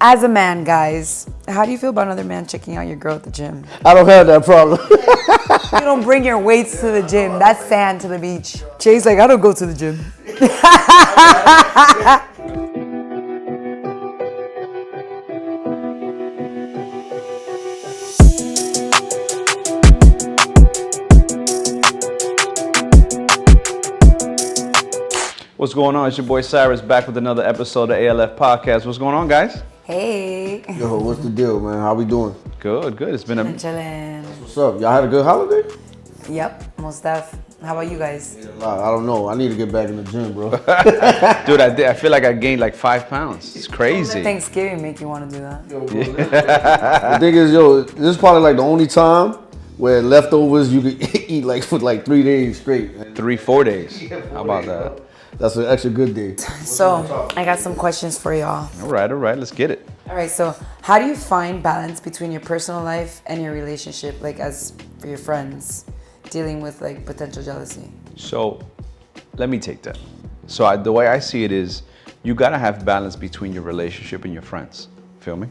As a man, guys, how do you feel about another man checking out your girl at the gym? I don't have that problem. You don't bring your weights to the gym. That's sand to the beach. Jay's like, I don't go to the gym. What's going on? It's your boy Cyrus back with another episode of ALF Podcast. What's going on, guys? Hey. Yo, what's the deal, man? How we doing? Good, good. It's been a... Chillin'. What's up? Y'all had a good holiday? Yep, most def. How about you guys? I don't know. I need to get back in the gym, bro. Dude, I feel like I gained like 5 pounds. It's crazy. Thanksgiving make you want to do that? Yo, bro, the thing is, this is probably like the only time where leftovers you could eat like for like 3 days straight. 3-4 days. How about that? That's an extra good day. So, I got some questions for y'all. All right, let's get it. All right, so how do you find balance between your personal life and your relationship, like as for your friends, dealing with like potential jealousy? So, let me take that. So, the way I see it is you got to have balance between your relationship and your friends. Feel me?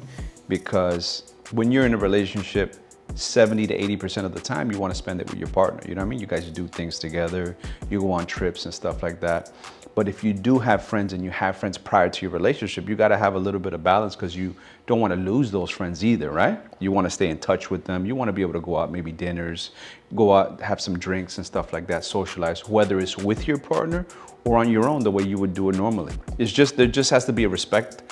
Because when you're in a relationship, 70 to 80% of the time you want to spend it with your partner. You know what I mean? You guys do things together, you go on trips and stuff like that. But if you do have friends and you have friends prior to your relationship, you got to have a little bit of balance because you don't want to lose those friends either, right? You want to stay in touch with them. You want to be able to go out, maybe dinners, go out, have some drinks and stuff like that, socialize, whether it's with your partner or on your own, the way you would do it normally. It's just, there just has to be a respect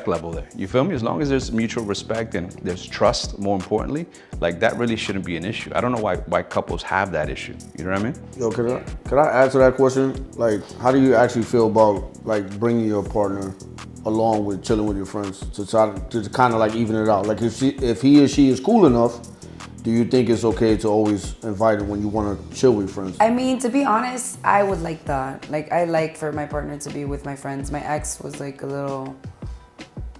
level there. You feel me? As long as there's mutual respect and there's trust, more importantly, like that really shouldn't be an issue. I don't know why couples have that issue. You know what I mean? Yo, could I answer that question? Like, how do you actually feel about like bringing your partner along with chilling with your friends to try to kind of like even it out? Like, if he or she is cool enough, do you think it's okay to always invite him when you want to chill with friends? I mean, to be honest, I would like that. Like, I like for my partner to be with my friends. My ex was like a little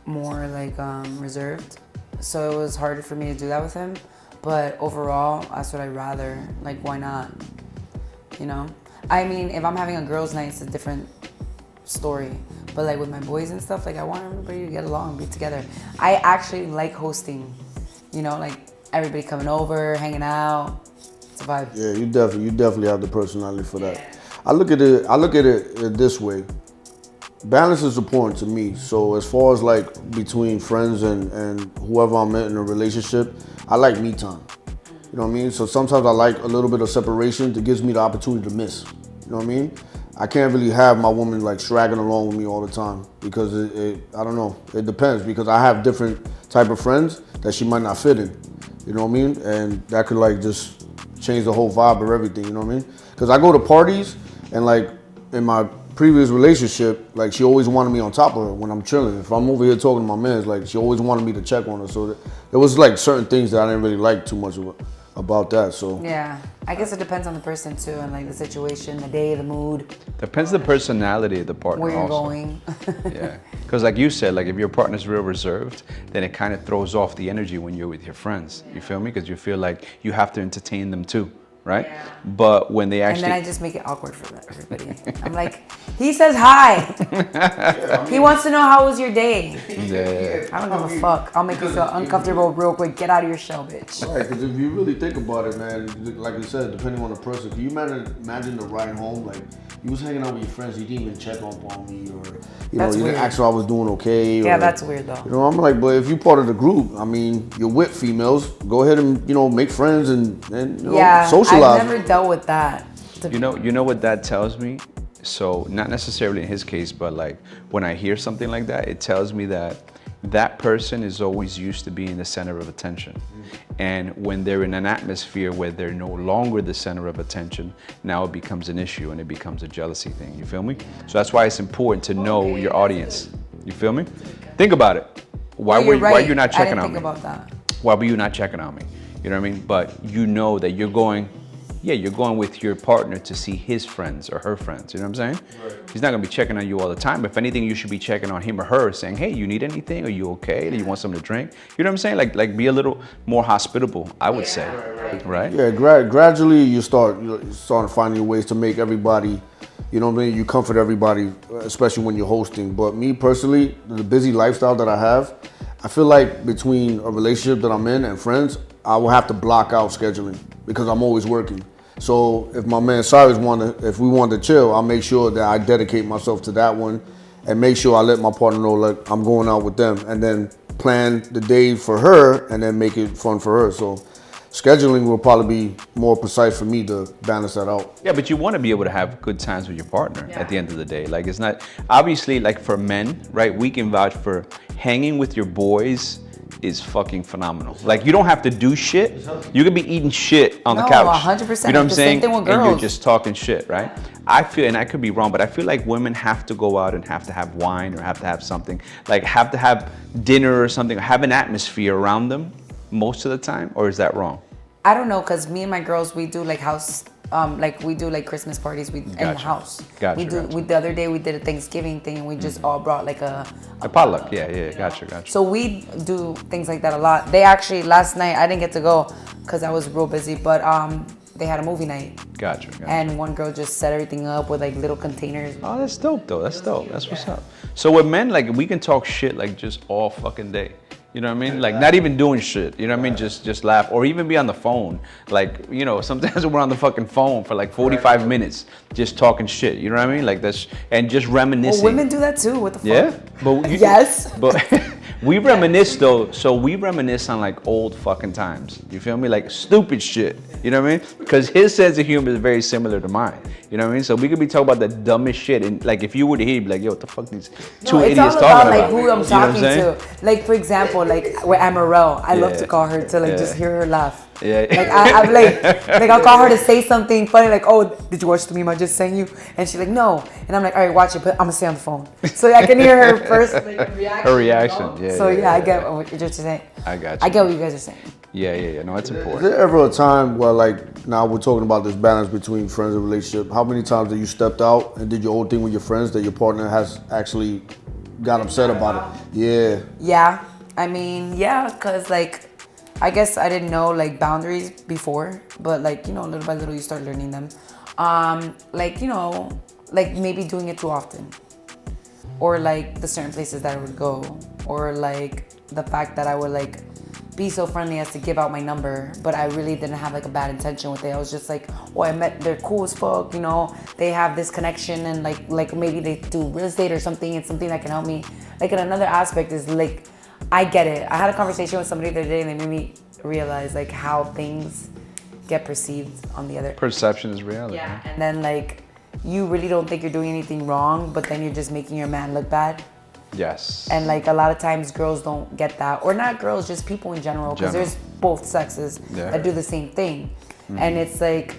more like reserved, so it was harder for me to do that with him. But overall, that's what I'd rather. Like, why not? You know? I mean, if I'm having a girls' night, it's a different story. But like with my boys and stuff, like I want everybody to get along, be together. I actually like hosting. You know, like everybody coming over, hanging out. It's a vibe. Yeah, you definitely have the personality for that. Yeah. I look at it this way. Balance is important to me. So as far as like between friends and whoever I'm in a relationship, I like me time. You know what I mean? So sometimes I like a little bit of separation that gives me the opportunity to miss. You know what I mean? I can't really have my woman like straggling along with me all the time because I don't know. It depends because I have different type of friends that she might not fit in. You know what I mean? And that could like just change the whole vibe of everything. You know what I mean? Because I go to parties and like in my previous relationship, like she always wanted me on top of her when I'm chilling. If I'm over here talking to my mans, like she always wanted me to check on her. So there was like certain things that I didn't really like too much about that. So yeah, I guess it depends on the person too, and like the situation, the day, the mood. Depends the personality of the partner. Where you're also going. Yeah, because like you said, like if your partner's real reserved, then it kind of throws off the energy when you're with your friends. You feel me? Because you feel like you have to entertain them too. Right? Yeah. But when they actually... And then I just make it awkward for everybody. I'm like, he says hi. He wants to know how was your day. Yeah. I don't give a fuck. I'll make you feel uncomfortable real quick. Get out of your shell, bitch. Right, because if you really think about it, man, like you said, depending on the person, can you imagine the ride home? Like, you was hanging out with your friends, you didn't even check up on me, or you didn't ask her I was doing okay. Yeah, or, that's weird though. You know, I'm like, but if you're part of the group, I mean, you're with females, go ahead and make friends and socialize. I've never dealt with that. You know what that tells me? So not necessarily in his case, but like when I hear something like that, it tells me that that person is always used to being the center of attention. And when they're in an atmosphere where they're no longer the center of attention, now it becomes an issue and it becomes a jealousy thing. You feel me? So that's why it's important to know your audience. You feel me? Think about it. Why were you not checking on me? I didn't think about that. Why were you not checking on me? You know what I mean? But you know that you're going with your partner to see his friends or her friends. You know what I'm saying? Right. He's not gonna be checking on you all the time. If anything, you should be checking on him or her, saying, "Hey, you need anything? Are you okay? Do you want something to drink?" You know what I'm saying? Like be a little more hospitable, I would say. Right? Yeah. Gradually, you start finding ways to make everybody You know what I mean? You comfort everybody, especially when you're hosting. But me personally, the busy lifestyle that I have, I feel like between a relationship that I'm in and friends, I will have to block out scheduling because I'm always working. So if my man Cyrus if we want to chill, I'll make sure that I dedicate myself to that one and make sure I let my partner know like I'm going out with them, and then plan the day for her and then make it fun for her. So scheduling will probably be more precise for me to balance that out. Yeah, but you want to be able to have good times with your partner at the end of the day. Like, it's not, obviously, like for men, right? We can vouch for hanging with your boys is fucking phenomenal. Like, you don't have to do shit. You could be eating shit on the couch. 100%. You know what I'm The saying? same thing with And you're girls. just talking shit, right? I feel, and I could be wrong, but I feel like women have to go out and have to have wine or have to have something, like have to have dinner or something, or have an atmosphere around them most of the time, or is that wrong? I don't know, because me and my girls, we do like house, like we do like Christmas parties in the house. Gotcha, We do. gotcha. The other day we did a Thanksgiving thing, and we just all brought like a potluck, yeah, gotcha. So we do things like that a lot. They actually, last night, I didn't get to go because I was real busy, but they had a movie night. Gotcha. And one girl just set everything up with like little containers. Oh, that's dope though. That's dope. That's what's up. So with men, like we can talk shit like just all fucking day. You know what I mean? Like not even doing shit. You know what I mean? Just laugh or even be on the phone. Like, you know, sometimes we're on the fucking phone for like 45 minutes just talking shit. You know what I mean? Like that's, and just reminiscing. Well, women do that too. What the fuck? Yeah. But Yes. But we reminisce though. So we reminisce on like old fucking times. You feel me? Like stupid shit. You know what I mean? Because his sense of humor is very similar to mine. You know what I mean? So we could be talking about the dumbest shit, and like if you were to hear, you'd be like, "Yo, what the fuck these two No, it's idiots all talking about about?" like who I'm You know what talking saying? to. Like for example, like with Amarelle, I love to call her to like just hear her laugh. Yeah. Like I'm like I'll call her to say something funny, like, "Oh, did you watch the meme I just sent you?" And she's like, "No," and I'm like, "All right, watch it, but I'm gonna stay on the phone so I can hear her first like, reaction." Her reaction. Yeah. So yeah, I get what you're saying. I got you. I get what you guys are saying. Yeah. No, it's Is important. there ever a time where, like, now we're talking about this balance between friends and relationship, how many times have you stepped out and did your own thing with your friends that your partner has actually got upset about it? Yeah. Yeah, I mean, yeah, cause like, I guess I didn't know like boundaries before, but like, you know, little by little you start learning them. Like, you know, like maybe doing it too often, or like the certain places that I would go, or like the fact that I would like be so friendly as to give out my number, but I really didn't have like a bad intention with it. I was just like, oh, they're cool as fuck, you know, they have this connection, and like maybe they do real estate or something. It's something that can help me. Like, in another aspect is like, I get it. I had a conversation with somebody the other day, and they made me realize like how things get perceived on the other. Perception is reality. Yeah, and then like you really don't think you're doing anything wrong, but then you're just making your man look bad. Yes. And like a lot of times girls don't get that, or not girls, just people in general, because there's both sexes that do the same thing. And it's like,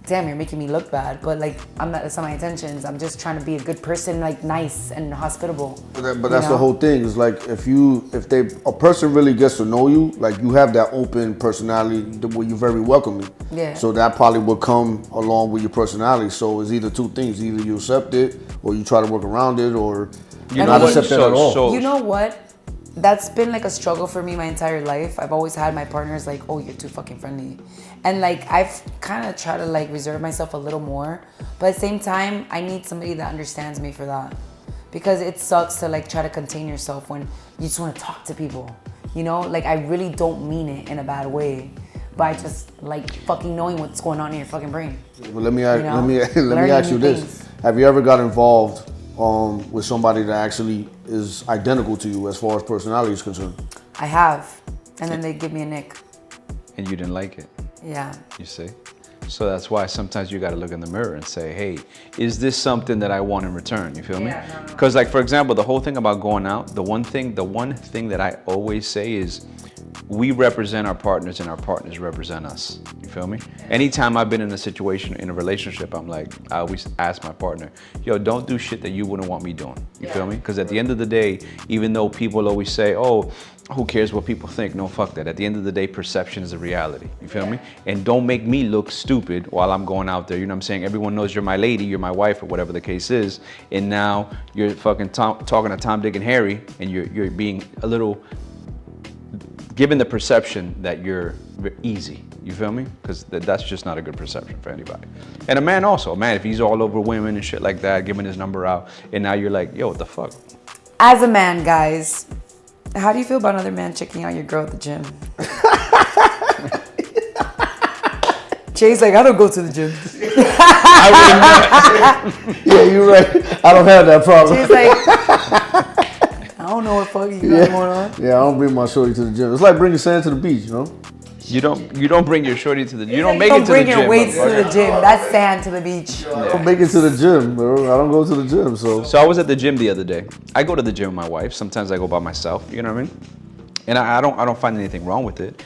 damn, you're making me look bad, but like that's not my intentions. I'm just trying to be a good person, like nice and hospitable. But that's the whole thing. Is like if a person really gets to know you, like you have that open personality where you're very welcoming. Yeah. So that probably will come along with your personality. So it's either two things: either you accept it, or you try to work around it, or You not know accept what? it at all. You know what? That's been like a struggle for me my entire life. I've always had my partners like, oh, you're too fucking friendly. And like, I've kind of tried to like reserve myself a little more. But at the same time, I need somebody that understands me for that. Because it sucks to like try to contain yourself when you just want to talk to people. You know, like I really don't mean it in a bad way. But I just like fucking knowing what's going on in your fucking brain. Well, let me ask you Learning this: things. have you ever got involved with somebody that actually is identical to you as far as personality is concerned? I have. And then they give me a nick. And you didn't like it. Yeah. You see? So that's why sometimes you got to look in the mirror and say, hey, is this something that I want in return? You feel me? Because like, for example, the whole thing about going out, the one thing that I always say is we represent our partners and our partners represent us. You feel me? Anytime I've been in a situation, in a relationship, I'm like, I always ask my partner, yo, don't do shit that you wouldn't want me doing. You feel me? Because at the end of the day, even though people always say, oh, who cares what people think? No, fuck that. At the end of the day, perception is a reality. You feel me? And don't make me look stupid while I'm going out there. You know what I'm saying? Everyone knows you're my lady, you're my wife, or whatever the case is. And now you're fucking talking to Tom, Dick, and Harry, and you're being a little given the perception that you're easy. You feel me? Because that's just not a good perception for anybody. And a man also, if he's all over women and shit like that, giving his number out, and now you're like, yo, what the fuck? As a man, guys, how do you feel about another man checking out your girl at the gym? Jay's like, I don't go to the gym. Yeah, you're right. I don't have that problem. Jay's like, I don't know what fuck you got going on. Yeah, I don't bring my shorty to the gym. It's like bringing sand to the beach, you know? You don't bring your shorty to the you don't make it to the Bring gym. your weights to the gym. That's sand to the beach. I don't make it to the gym, bro. I don't go to the gym, so. So I was at the gym the other day. I go to the gym with my wife. Sometimes I go by myself. You know what I mean? And I don't find anything wrong with it.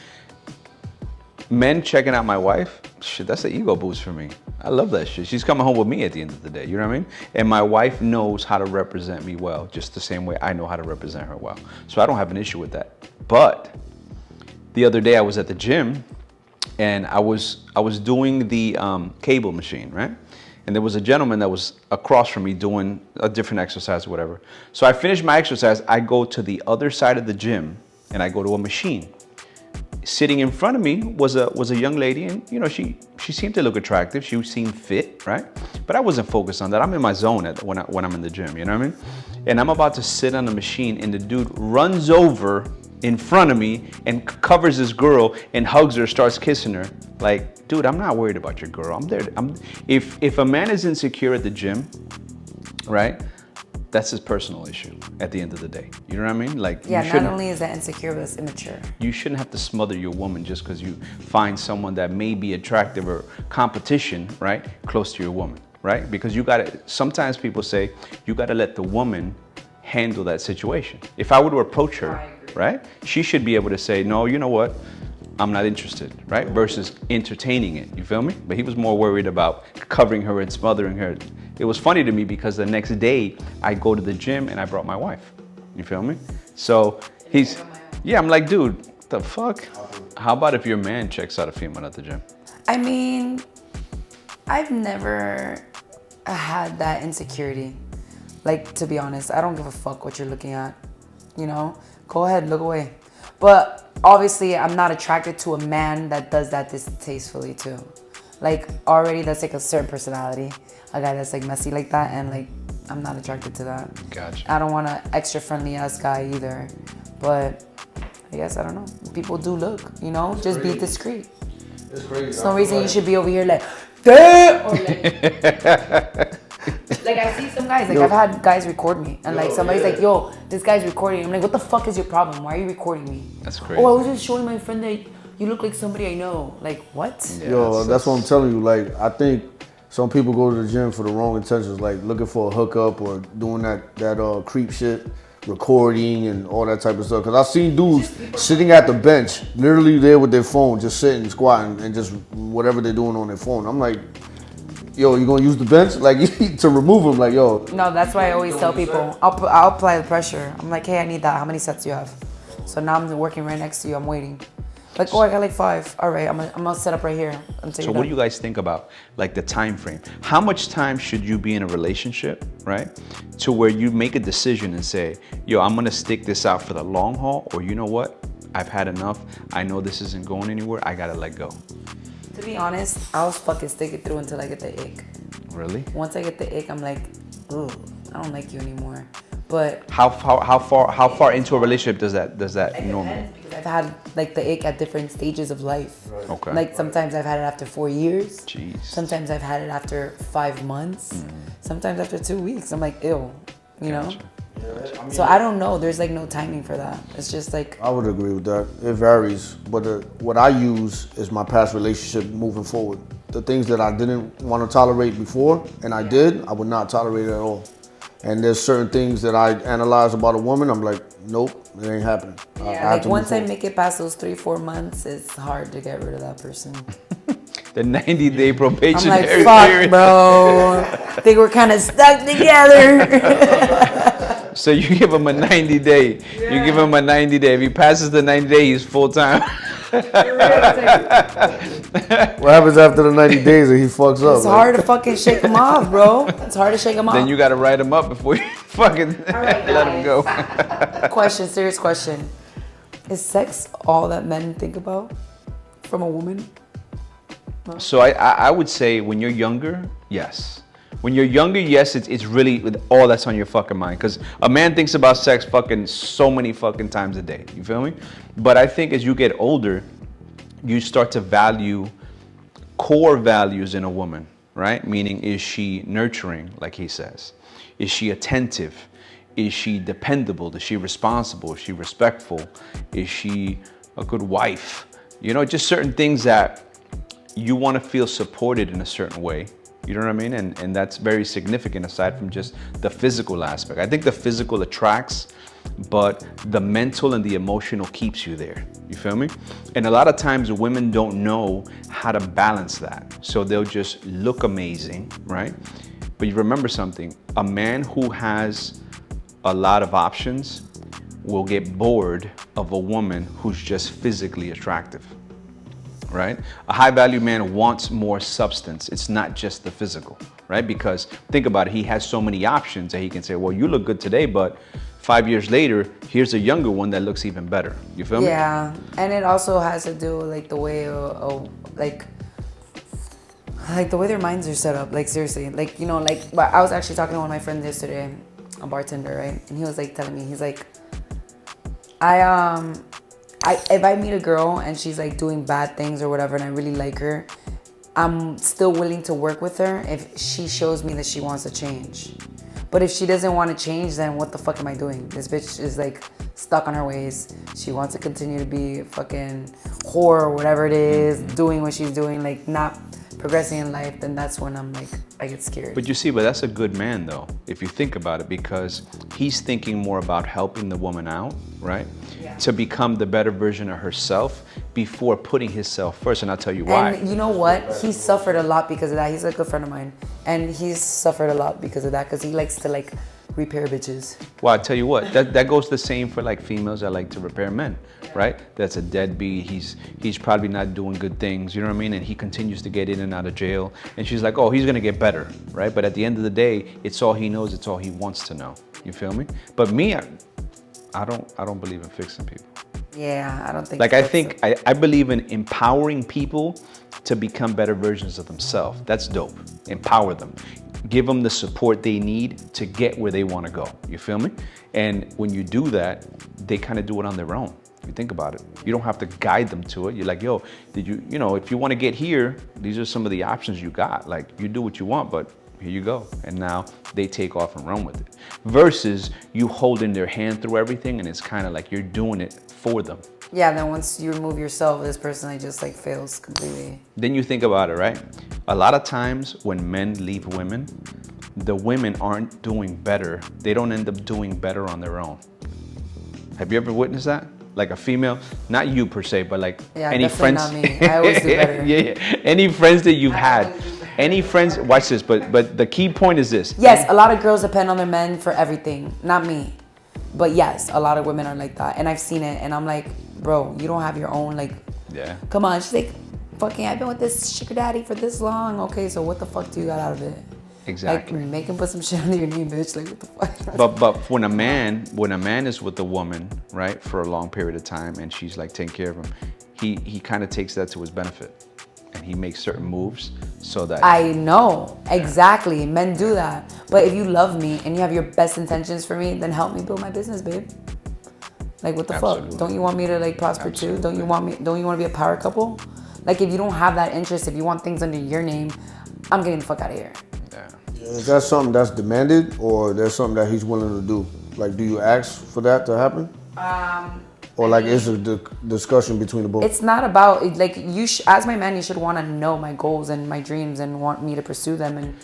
Men checking out my wife, shit, that's an ego boost for me. I love that shit. She's coming home with me at the end of the day. You know what I mean? And my wife knows how to represent me well, just the same way I know how to represent her well. So I don't have an issue with that. But the other day I was at the gym, and I was doing the cable machine, right? And there was a gentleman that was across from me doing a different exercise or whatever. So I finished my exercise, I go to the other side of the gym, and I go to a machine. Sitting in front of me was a young lady, and you know, she seemed to look attractive. She seemed fit, right? But I wasn't focused on that. I'm in my zone when I'm in the gym, you know what I mean? And I'm about to sit on the machine, and the dude runs over in front of me and covers this girl and hugs her, starts kissing her. Like, dude, I'm not worried about your girl. I'm there. If a man is insecure at the gym, right? That's his personal issue at the end of the day. You know what I mean? Like, Yeah, not only is that insecure, but it's immature. You shouldn't have to smother your woman just because you find someone that may be attractive or competition, right? Close to your woman, right? Because sometimes people say, you gotta let the woman handle that situation. If I were to approach her, right? She should be able to say, no, you know what? I'm not interested, right? Versus entertaining it, you feel me? But he was more worried about covering her and smothering her. It was funny to me because the next day I go to the gym and I brought my wife, you feel me? So I'm like, dude, what the fuck? How about if your man checks out a female at the gym? I mean, I've never had that insecurity. Like, to be honest, I don't give a fuck what you're looking at, you know? Go ahead, look away. But obviously, I'm not attracted to a man that does that distastefully too. Like, already that's like a certain personality. A guy that's like messy like that, and like, I'm not attracted to that. Gotcha. I don't want an extra friendly ass guy either. But I guess, I don't know. People do look, you know? It's just crazy. Be discreet. It's crazy. There's no reason you should be over here like, damn! Or like, like I see some guys, like I've had guys record me, and like somebody's like, yo, this guy's recording. I'm like, what the fuck is your problem? Why are you recording me? That's crazy. Oh, I was just showing my friend that you look like somebody I know. Like, what? Yeah, Yo, that's what I'm telling you. Like, I think some people go to the gym for the wrong intentions, like looking for a hookup or doing that creep shit, recording and all that type of stuff. Cause I've seen dudes sitting at the bench, literally there with their phone, just sitting, squatting, and just whatever they're doing on their phone. I'm like, yo, you gonna use the bench? Like, to remove them, like, yo. No, that's why I always tell people, I'll apply the pressure. I'm like, hey, I need that. How many sets do you have? So now I'm working right next to you. I'm waiting. Like, oh, I got like 5. All right, I'm gonna set up right here until So what do you guys think about like the time frame? How much time should you be in a relationship, right? To where you make a decision and say, yo, I'm gonna stick this out for the long haul, or you know what? I've had enough. I know this isn't going anywhere. I gotta let go. To be honest, I'll fucking stick it through until I get the ick. Really? Once I get the ick, I'm like, ooh, I don't like you anymore. But How far into a relationship does that it normally? depends, because I've had like the ick at different stages of life. Okay. Like sometimes I've had it after 4 years. Jeez. Sometimes I've had it after 5 months. Sometimes after 2 weeks. I'm like, ew, you know? So I don't know. There's like no timing for that. It's just like, I would agree with that. It varies, but what I use is my past relationship moving forward. The things that I didn't want to tolerate before, and I did, I would not tolerate it at all. And there's certain things that I analyze about a woman, I'm like, nope, it ain't happening. I have like to once move I forward. make it past those 3-4 months, it's hard to get rid of that person. The 90-day I'm probationary like, period. fuck, bro. I think we're kind of stuck together. So you give him a 90-day. You give him a 90-day. If he passes the 90-day, he's full-time. What happens after the 90 days and he fucks up? It's hard to fucking shake him off, bro. It's hard to shake him off. Then you got to write him up before you fucking let him go. Question, serious question. Is sex all that men think about from a woman? So I would say when you're younger, yes. When you're younger, yes, it's really with all that's on your fucking mind. Because a man thinks about sex fucking so many fucking times a day. You feel me? But I think as you get older, you start to value core values in a woman, right? Meaning, is she nurturing, like he says? Is she attentive? Is she dependable? Is she responsible? Is she respectful? Is she a good wife? You know, just certain things that you want to feel supported in a certain way. You know what I mean? And that's very significant aside from just the physical aspect. I think the physical attracts, but the mental and the emotional keeps you there. You feel me? And a lot of times women don't know how to balance that. So they'll just look amazing, right? But you remember something, a man who has a lot of options will get bored of a woman who's just physically attractive. Right? A high value man wants more substance. It's not just the physical, right? Because think about it, he has so many options that he can say, well, you look good today, but 5 years later, here's a younger one that looks even better. You feel me? Yeah, and it also has to do with like the way like the way their minds are set up. Like seriously, like, you know, like I was actually talking to one of my friends yesterday, a bartender, right? And he was like telling me, he's like, if I meet a girl and she's like doing bad things or whatever and I really like her, I'm still willing to work with her if she shows me that she wants to change. But if she doesn't want to change, then what the fuck am I doing? This bitch is like stuck on her ways. She wants to continue to be a fucking whore or whatever it is, doing what she's doing, like not progressing in life, then that's when I'm like, I get scared. But you see, but that's a good man though, if you think about it, because he's thinking more about helping the woman out, right? Yeah. To become the better version of herself before putting himself first. And I'll tell you why. And you know what? He suffered a lot because of that. He's a good friend of mine. And he's suffered a lot because of that, because he likes to like repair bitches. Well, I tell you what, that goes the same for like females that like to repair men, right? That's a deadbeat. He's probably not doing good things, you know what I mean? And he continues to get in and out of jail. And she's like, oh, he's gonna get better, right? But at the end of the day, it's all he knows. It's all he wants to know. You feel me? But me, I don't believe in fixing people. Yeah, I don't think. Like I believe in empowering people to become better versions of themselves. That's dope. Empower them. Give them the support they need to get where they want to go. You feel me? And when you do that, they kind of do it on their own. If you think about it, you don't have to guide them to it. You're like, yo, you know, if you want to get here, these are some of the options you got. Like, you do what you want, but here you go. And now they take off and run with it. Versus you holding their hand through everything, and it's kind of like you're doing it for them. Yeah, then once you remove yourself, this person like just like fails completely. Then you think about it, right? A lot of times when men leave women, the women aren't doing better. They don't end up doing better on their own. Have you ever witnessed that? Like a female, not you per se, but like any friends. Not me. I always do better. Yeah. Any friends that you've had. Any friends, watch this, but the key point is this. Yes, a lot of girls depend on their men for everything. Not me. But yes, a lot of women are like that. And I've seen it, and I'm like, bro, you don't have your own, like, yeah. Come on. She's like, fucking, I've been with this sugar daddy for this long. Okay, so what the fuck do you got out of it? Exactly. Like, make him put some shit under your name, bitch. Like, what the fuck? But when a man is with a woman, right, for a long period of time, and she's like taking care of him, he kind of takes that to his benefit. And he makes certain moves so that... I know, exactly. Men do that. But if you love me and you have your best intentions for me, then help me build my business, babe. Like, what the Absolutely. fuck? Don't you want me to like prosper Absolutely. too? Don't you want to be a power couple? Like, if you don't have that interest, if you want things under your name, I'm getting the fuck out of here. Yeah. Is that something that's demanded, or there's something that he's willing to do? Like, do you ask for that to happen? Or like, is it a discussion between the both? It's not about, like, as my man, you should want to know my goals and my dreams and want me to pursue them and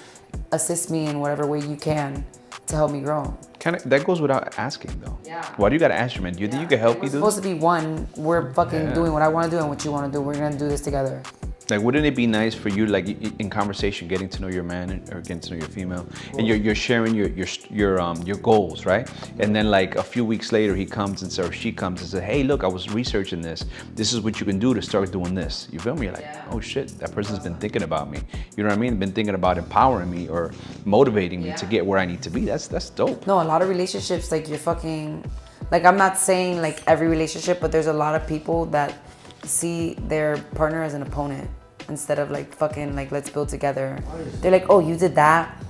assist me in whatever way you can to help me grow. That goes without asking, though. Yeah. Why do you gotta ask your man? Do you think you can help me do It's supposed to be one. We're fucking doing what I want to do and what you want to do. We're gonna do this together. Like, wouldn't it be nice for you, like in conversation, getting to know your man or getting to know your female, and you're sharing your goals, right? And then like a few weeks later, he comes and or she comes and says, hey, look, I was researching this. This is what you can do to start doing this. You feel me? You're like, oh shit, that person's been thinking about me. You know what I mean? Been thinking about empowering me or motivating me to get where I need to be. That's dope. No, a lot of relationships, like, you're fucking, like, I'm not saying like every relationship, but there's a lot of people that see their partner as an opponent. instead of like fucking like let's build together. They're like, oh, you did that,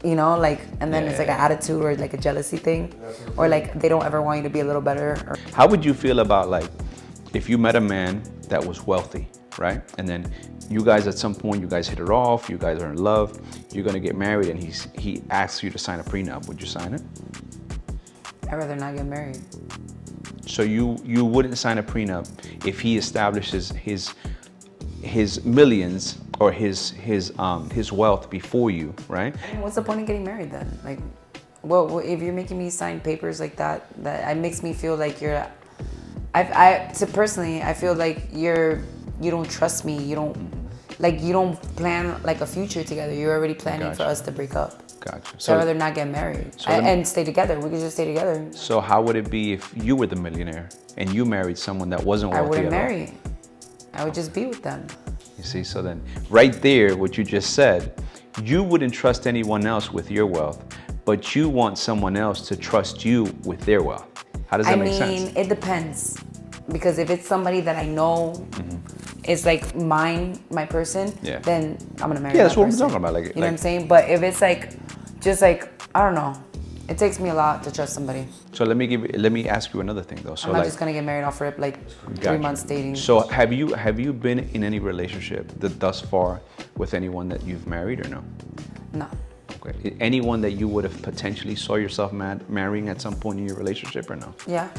you know, like, and then it's like an attitude or like a jealousy thing, or like they don't ever want you to be a little better. Or... How would you feel about like if you met a man that was wealthy, right? And then you guys at some point, you guys hit it off, you guys are in love, you're gonna get married, and he asks you to sign a prenup. Would you sign it? I'd rather not get married. So you wouldn't sign a prenup if he establishes his millions or his wealth before you, right? I mean, what's the point of getting married then? Like, well, if you're making me sign papers like that, it makes me feel like you're. Personally, I feel like you don't trust me. You don't plan like a future together. You're already planning for us to break up. Gotcha. So I'd rather not get married and stay together. We could just stay together. So how would it be if you were the millionaire and you married someone that wasn't wealthy? I wouldn't marry. I would just be with them. You see, so then right there, what you just said, you wouldn't trust anyone else with your wealth, but you want someone else to trust you with their wealth. How does that make sense? I mean, it depends. Because if it's somebody that I know is like my person, then I'm gonna marry that that's what person. I'm talking about. Like, you know what I'm saying? But if it's like, just like, I don't know. It takes me a lot to trust somebody. So let me ask you another thing though. So I'm not just gonna get married off rip like 3 months dating. So have you been in any relationship thus far with anyone that you've married or no? No. Okay. Anyone that you would have potentially saw yourself marrying at some point in your relationship or no? Yeah.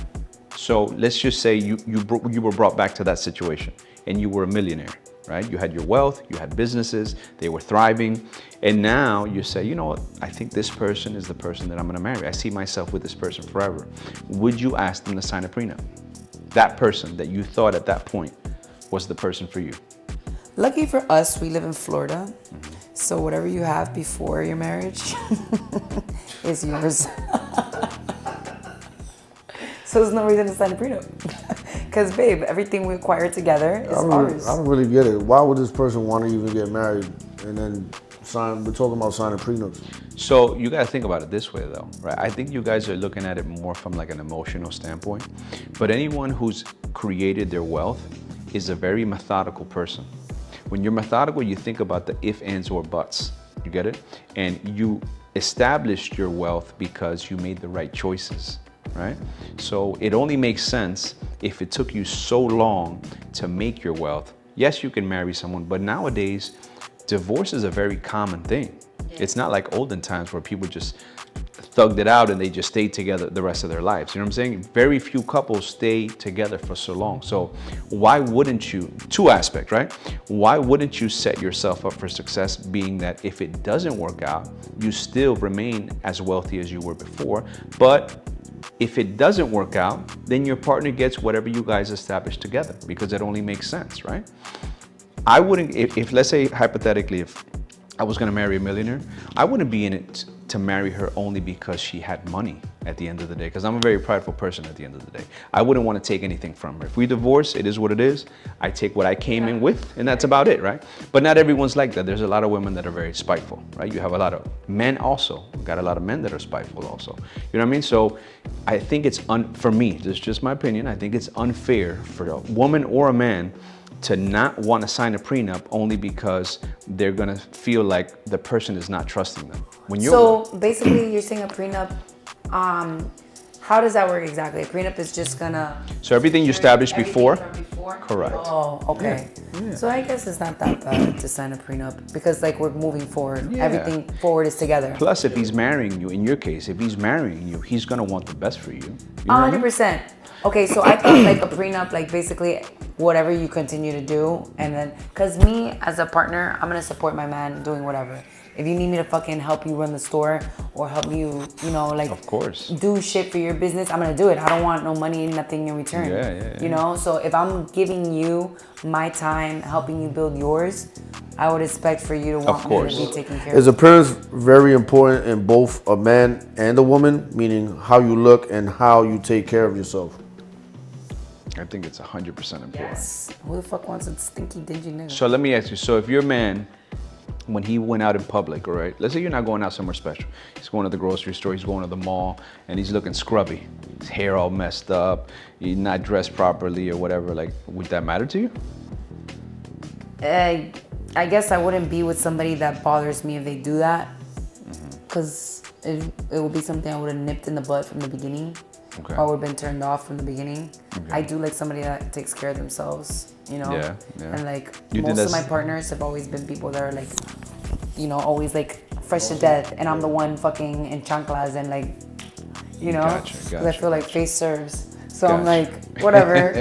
So let's just say you were brought back to that situation and you were a millionaire, right? You had your wealth, you had businesses, they were thriving. And now you say, you know what? I think this person is the person that I'm gonna marry. I see myself with this person forever. Would you ask them to sign a prenup? That person that you thought at that point was the person for you. Lucky for us, we live in Florida. So whatever you have before your marriage is yours. So there's no reason to sign a prenup. Because, babe, everything we acquire together is ours. I don't really get it. Why would this person want to even get married and then sign? We're talking about signing prenups. So you got to think about it this way, though, right? I think you guys are looking at it more from like an emotional standpoint. But anyone who's created their wealth is a very methodical person. When you're methodical, you think about the if, ands, or buts. You get it? And you established your wealth because you made the right choices. Right? So it only makes sense if it took you so long to make your wealth. Yes, you can marry someone, but nowadays, divorce is a very common thing. It's not like olden times where people just thugged it out and they just stayed together the rest of their lives. You know what I'm saying? Very few couples stay together for so long. So why wouldn't you, two aspects, right? Why wouldn't you set yourself up for success, being that if it doesn't work out, you still remain as wealthy as you were before, but if it doesn't work out, then your partner gets whatever you guys established together, because it only makes sense, right? I wouldn't, if let's say hypothetically, if I was gonna marry a millionaire, I wouldn't be in it to marry her only because she had money at the end of the day, because I'm a very prideful person at the end of the day. I wouldn't want to take anything from her. If we divorce, it is what it is. I take what I came in with, and that's about it, right? But not everyone's like that. There's a lot of women that are very spiteful, right? You have a lot of men also. We've got a lot of men that are spiteful also. You know what I mean? So I think it's, for me, this is just my opinion, I think it's unfair for a woman or a man to not want to sign a prenup only because they're gonna feel like the person is not trusting them. When you're so basically, you're saying a prenup. How does that work exactly? A prenup is just gonna. So everything you established before. Correct. Oh, okay. Yeah. So I guess it's not that bad to sign a prenup because like we're moving forward. Yeah. Everything forward is together. Plus, if he's marrying you, in your case, if he's marrying you, he's gonna want the best for you. 100%. Okay, so I thought like a prenup, like basically whatever you continue to do, and then, cause me as a partner, I'm gonna support my man doing whatever. If you need me to fucking help you run the store or help you, you know, like, of course, do shit for your business, I'm gonna do it. I don't want no money, nothing in return. Yeah. You know, so if I'm giving you my time, helping you build yours, I would expect for you to want me to be taken care of. Is appearance very important in both a man and a woman? Meaning how you look and how you take care of yourself. I think it's 100% important. Yes. Who the fuck wants a stinky, dingy nigga? So let me ask you. So if your man, when he went out in public, all right, let's say you're not going out somewhere special. He's going to the grocery store, he's going to the mall, and he's looking scrubby. His hair all messed up, he's not dressed properly or whatever. Like, would that matter to you? I guess I wouldn't be with somebody that bothers me if they do that, because it would be something I would have nipped in the butt from the beginning. Okay. Or would have been turned off from the beginning. Okay. I do like somebody that takes care of themselves, you know? Yeah, yeah. And like You think most of my that's- partners have always been people that are like, you know, always like fresh to death, and I'm the one fucking in chanclas and like, you know? Gotcha, 'Cause I feel like face serves. So I'm Gotcha. like, whatever.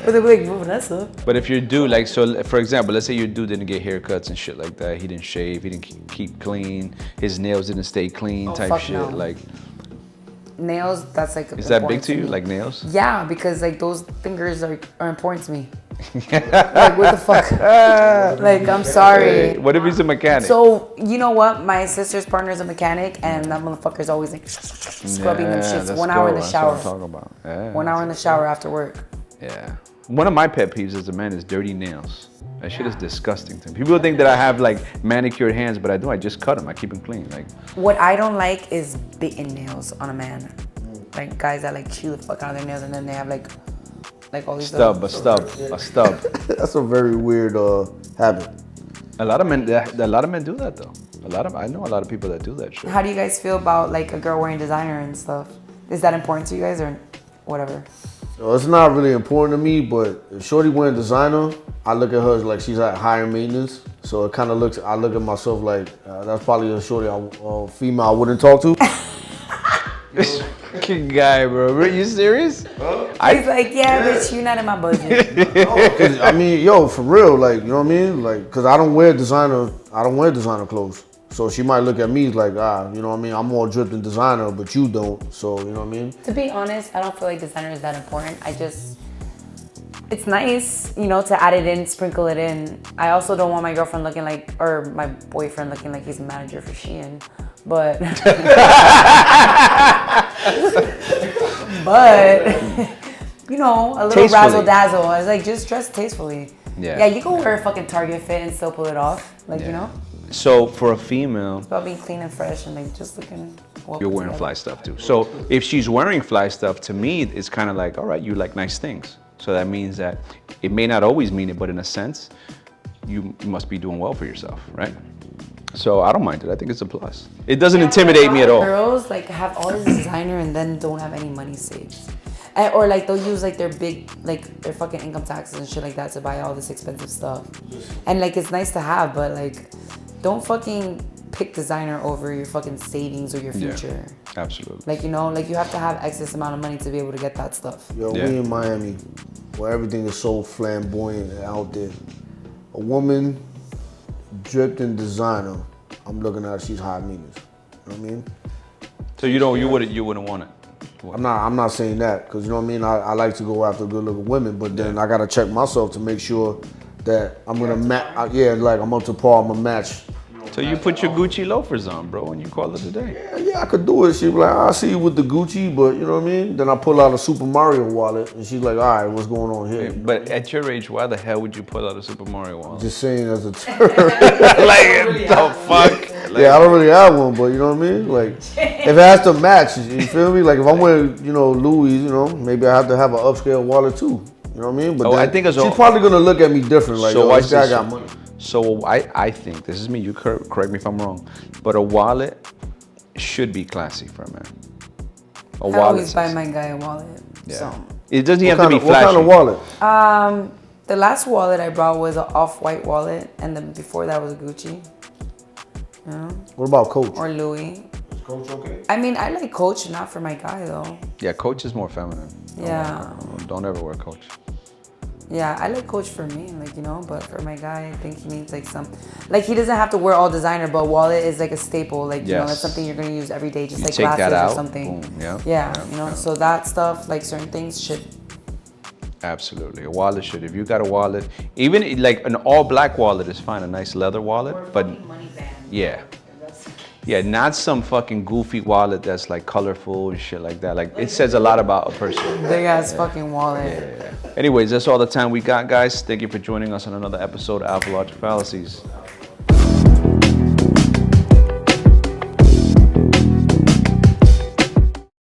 But they'll be like, "Bro, Vanessa." But if your dude, like, so for example, let's say your dude didn't get haircuts and shit like that. He didn't shave, he didn't keep clean, his nails didn't stay clean, Oh, type fuck shit. no. like, Nails, that's like is that big important to you? me. Like nails? Yeah, because like those fingers are important to me. Like what the fuck? Like I'm sorry. What if he's a mechanic? So you know what? My sister's partner's a mechanic, and that motherfucker's always like scrubbing them shits. that's 1 hour in the dope. That's shower. what I'm talking about. Yeah, 1 hour in the shower after work. Yeah. One of my pet peeves as a man is dirty nails. That shit is disgusting to me. People think that I have like manicured hands, but I do. I just cut them. I keep them clean. Like, What I don't like is bitten nails on a man. Like guys that like chew the fuck out of their nails, and then they have like all these a stub. That's a very weird habit. A lot of men do that though. I know a lot of people that do that shit. How do you guys feel about like a girl wearing designer and stuff? Is that important to you guys or whatever? So it's not really important to me, but if Shorty wearing designer, I look at her as like she's at higher maintenance. So it kind of looks, I look at myself like that's probably a Shorty, female I wouldn't talk to. This fucking guy, bro. Are you serious? He's like, yeah, bitch, you're not in my budget. Cause, I mean, yo, for real, like, you know what I mean? Like, cause I don't wear designer clothes. So she might look at me like, you know what I mean? I'm more dripped in designer, but you don't. So, you know what I mean? To be honest, I don't feel like designer is that important. It's nice, you know, to add it in, sprinkle it in. I also don't want my girlfriend looking like, or my boyfriend looking like he's a manager for Shein. But, you know, a little Tastefully. razzle dazzle. I was like, just dress tastefully. Yeah. Yeah, you can wear a fucking Target fit and still pull it off. Like, you Yeah. know? So for a female, It's about being clean and fresh and like just looking well you're put wearing together. fly stuff too. So if she's wearing fly stuff, to me, it's kind of like, all right, you like nice things. So that means that it may not always mean it, but in a sense, you must be doing well for yourself, right? So I don't mind it. I think it's a plus. It doesn't intimidate me at all. Girls like have all this designer and then don't have any money saved. Or like they'll use like their big, like their fucking income taxes and shit like that to buy all this expensive stuff. And like it's nice to have, but like don't fucking pick designer over your fucking savings or your future. Yeah, absolutely. Like, you know, like you have to have excess amount of money to be able to get that stuff. Yo, Yeah. we in Miami, where everything is so flamboyant and out there. A woman dripped in designer, I'm looking at her, she's high maintenance. You know what I mean? So you wouldn't want it. I'm not saying that, because you know what I mean? I like to go after good looking women, but then I gotta check myself to make sure that I'm gonna match, like I'm up to par, I'm gonna match. So you put your Gucci loafers on, bro, and you call it a day. Yeah, I could do it. She'd be like, I see you with the Gucci, but you know what I mean? Then I pull out a Super Mario wallet, and she's like, all right, what's going on here? But at your age, why the hell would you pull out a Super Mario wallet? Just saying as a term. Like, the fuck? Like, Yeah, I don't really have one, but you know what I mean? Like, if it has to match, you feel me? Like, if I'm wearing, you know, Louis, you know, maybe I have to have an upscale wallet too. You know what I mean? But Oh, I then think it's she's all- probably gonna look at me different. Like, So yo, watch this guy this. got money. So I think, this is me, you correct me if I'm wrong, but a wallet should be classy for a man. A I wallet. always buy says- my guy a wallet. Yeah. So It doesn't have to be What flashy. kind of wallet? the last wallet I brought was an off-white wallet, and then before that was a Gucci. You know? What about Coach? Or Louis. Is Coach okay? I mean, I like Coach, not for my guy though. Yeah, Coach is more feminine. Yeah. Don't ever wear Coach. Yeah, I like Coach for me, like, you know, but for my guy, I think he needs like some, like he doesn't have to wear all designer, but wallet is like a staple, like, you know, that's Yes. something you're gonna use every day, just You like take that glasses out, or something. boom, yeah. Yeah, you know, so that stuff, like certain things should. Absolutely. A wallet should. If you got a wallet, even like an all black wallet is fine, a nice leather wallet, but yeah. Yeah, not some fucking goofy wallet that's like colorful and shit like that. Like it says a lot about a person. Big ass fucking wallet. Anyways, that's all the time we got, guys. Thank you for joining us on another episode of Alpha-Logic-Fallacies.